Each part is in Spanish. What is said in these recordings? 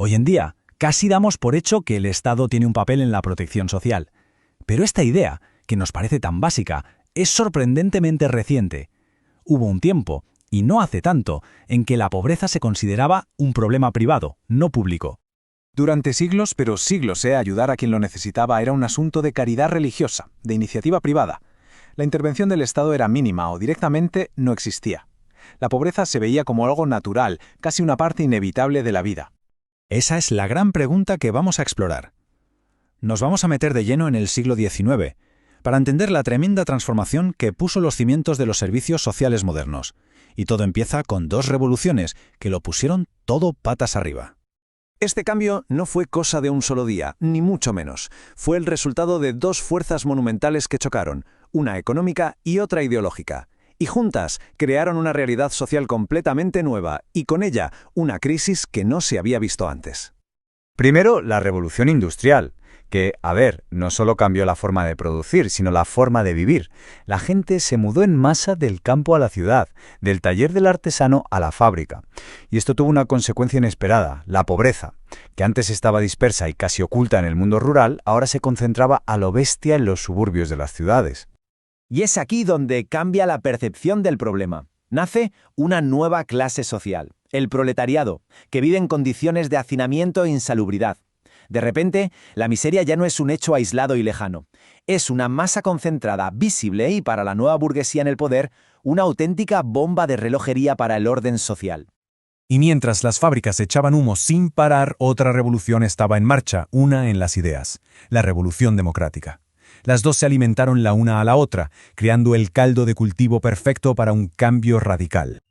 Hoy en día, casi damos por hecho que el Estado tiene un papel en la protección social. Pero esta idea, que nos parece tan básica, es sorprendentemente reciente. Hubo un tiempo, y no hace tanto, en que la pobreza se consideraba un problema privado, no público. Durante siglos, pero siglos, ayudar a quien lo necesitaba era un asunto de caridad religiosa, de iniciativa privada. La intervención del Estado era mínima o directamente no existía. La pobreza se veía como algo natural, casi una parte inevitable de la vida. Esa es la gran pregunta que vamos a explorar. Nos vamos a meter de lleno en el siglo XIX, para entender la tremenda transformación que puso los cimientos de los servicios sociales modernos. Y todo empieza con dos revoluciones que lo pusieron todo patas arriba. Este cambio no fue cosa de un solo día, ni mucho menos. Fue el resultado de dos fuerzas monumentales que chocaron, una económica y otra ideológica. Y juntas crearon una realidad social completamente nueva y con ella una crisis que no se había visto antes. Primero, la revolución industrial, que, no solo cambió la forma de producir, sino la forma de vivir. La gente se mudó en masa del campo a la ciudad, del taller del artesano a la fábrica. Y esto tuvo una consecuencia inesperada, la pobreza, que antes estaba dispersa y casi oculta en el mundo rural, ahora se concentraba a lo bestia en los suburbios de las ciudades. Y es aquí donde cambia la percepción del problema. Nace una nueva clase social, el proletariado, que vive en condiciones de hacinamiento e insalubridad. De repente, la miseria ya no es un hecho aislado y lejano. Es una masa concentrada, visible y, para la nueva burguesía en el poder, una auténtica bomba de relojería para el orden social. Y mientras las fábricas echaban humo sin parar, otra revolución estaba en marcha, una en las ideas, la revolución democrática. Las dos se alimentaron la una a la otra, creando el caldo de cultivo perfecto para un cambio radical.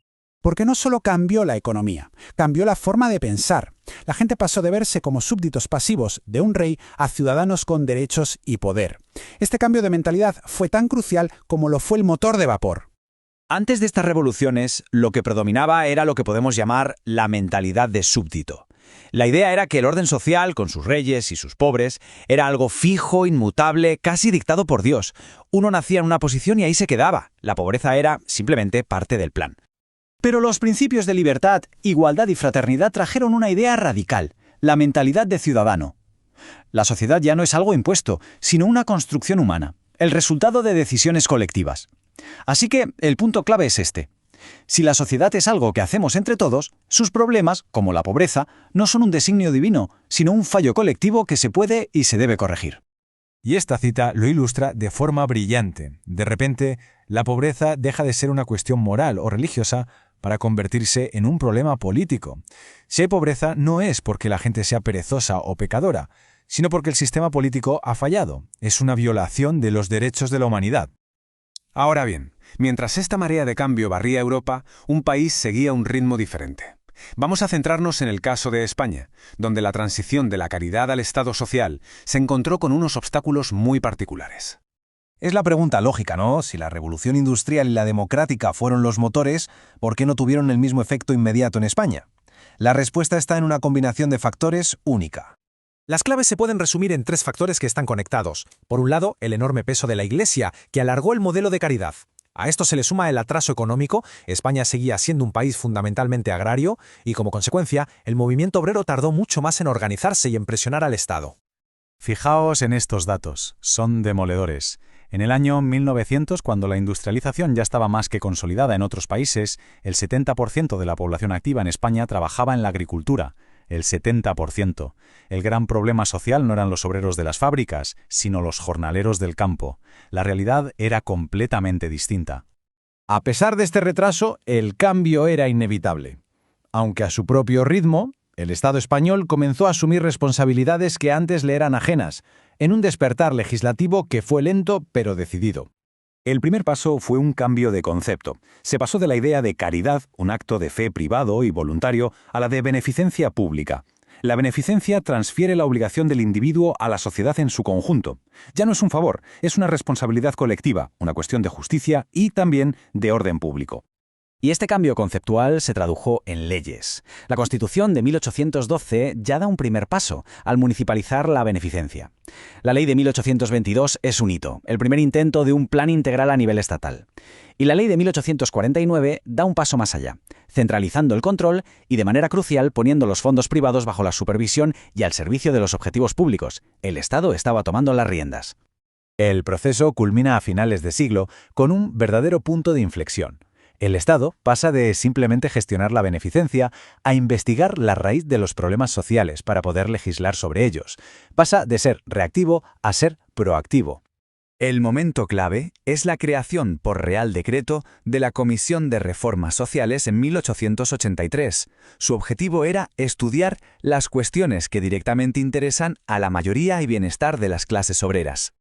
Porque no solo cambió la economía, cambió la forma de pensar. La gente pasó de verse como súbditos pasivos de un rey a ciudadanos con derechos y poder. Este cambio de mentalidad fue tan crucial como lo fue el motor de vapor. Antes de estas revoluciones, lo que predominaba era lo que podemos llamar la mentalidad de súbdito. La idea era que el orden social, con sus reyes y sus pobres, era algo fijo, inmutable, casi dictado por Dios. Uno nacía en una posición y ahí se quedaba. La pobreza era simplemente parte del plan. Pero los principios de libertad, igualdad y fraternidad trajeron una idea radical, la mentalidad de ciudadano. La sociedad ya no es algo impuesto, sino una construcción humana, el resultado de decisiones colectivas. Así que el punto clave es este. Si la sociedad es algo que hacemos entre todos, sus problemas, como la pobreza, no son un designio divino, sino un fallo colectivo que se puede y se debe corregir. Y esta cita lo ilustra de forma brillante. De repente, la pobreza deja de ser una cuestión moral o religiosa para convertirse en un problema político. Si hay pobreza, no es porque la gente sea perezosa o pecadora, sino porque el sistema político ha fallado. Es una violación de los derechos de la humanidad. Ahora bien, mientras esta marea de cambio barría Europa, un país seguía un ritmo diferente. Vamos a centrarnos en el caso de España, donde la transición de la caridad al Estado social se encontró con unos obstáculos muy particulares. Es la pregunta lógica, ¿no? Si la revolución industrial y la democrática fueron los motores, ¿por qué no tuvieron el mismo efecto inmediato en España? La respuesta está en una combinación de factores única. Las claves se pueden resumir en tres factores que están conectados. Por un lado, el enorme peso de la Iglesia, que alargó el modelo de caridad. A esto se le suma el atraso económico. España seguía siendo un país fundamentalmente agrario y, como consecuencia, el movimiento obrero tardó mucho más en organizarse y en presionar al Estado. Fijaos en estos datos, son demoledores. En el año 1900, cuando la industrialización ya estaba más que consolidada en otros países, el 70% de la población activa en España trabajaba en la agricultura. El 70%. El gran problema social no eran los obreros de las fábricas, sino los jornaleros del campo. La realidad era completamente distinta. A pesar de este retraso, el cambio era inevitable. Aunque a su propio ritmo, el Estado español comenzó a asumir responsabilidades que antes le eran ajenas, en un despertar legislativo que fue lento pero decidido. El primer paso fue un cambio de concepto. Se pasó de la idea de caridad, un acto de fe privado y voluntario, a la de beneficencia pública. La beneficencia transfiere la obligación del individuo a la sociedad en su conjunto. Ya no es un favor, es una responsabilidad colectiva, una cuestión de justicia y también de orden público. Y este cambio conceptual se tradujo en leyes. La Constitución de 1812 ya da un primer paso al municipalizar la beneficencia. La Ley de 1822 es un hito, el primer intento de un plan integral a nivel estatal. Y la Ley de 1849 da un paso más allá, centralizando el control y de manera crucial poniendo los fondos privados bajo la supervisión y al servicio de los objetivos públicos. El Estado estaba tomando las riendas. El proceso culmina a finales de siglo con un verdadero punto de inflexión. El Estado pasa de simplemente gestionar la beneficencia a investigar la raíz de los problemas sociales para poder legislar sobre ellos. Pasa de ser reactivo a ser proactivo. El momento clave es la creación por Real Decreto de la Comisión de Reformas Sociales en 1883. Su objetivo era estudiar las cuestiones que directamente interesan a la mayoría y bienestar de las clases obreras.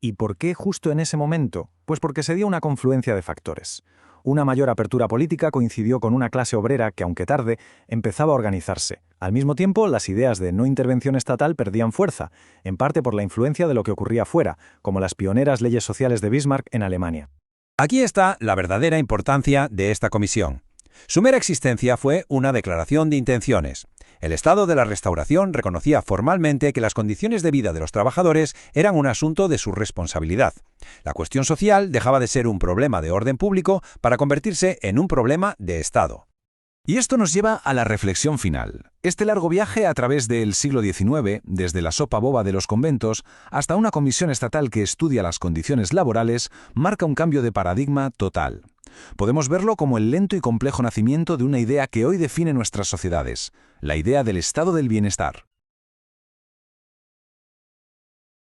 ¿Y por qué justo en ese momento? Pues porque se dio una confluencia de factores. Una mayor apertura política coincidió con una clase obrera que, aunque tarde, empezaba a organizarse. Al mismo tiempo, las ideas de no intervención estatal perdían fuerza, en parte por la influencia de lo que ocurría fuera, como las pioneras leyes sociales de Bismarck en Alemania. Aquí está la verdadera importancia de esta comisión. Su mera existencia fue una declaración de intenciones. El Estado de la Restauración reconocía formalmente que las condiciones de vida de los trabajadores eran un asunto de su responsabilidad. La cuestión social dejaba de ser un problema de orden público para convertirse en un problema de Estado. Y esto nos lleva a la reflexión final. Este largo viaje a través del siglo XIX, desde la sopa boba de los conventos hasta una comisión estatal que estudia las condiciones laborales, marca un cambio de paradigma total. Podemos verlo como el lento y complejo nacimiento de una idea que hoy define nuestras sociedades, la idea del estado del bienestar.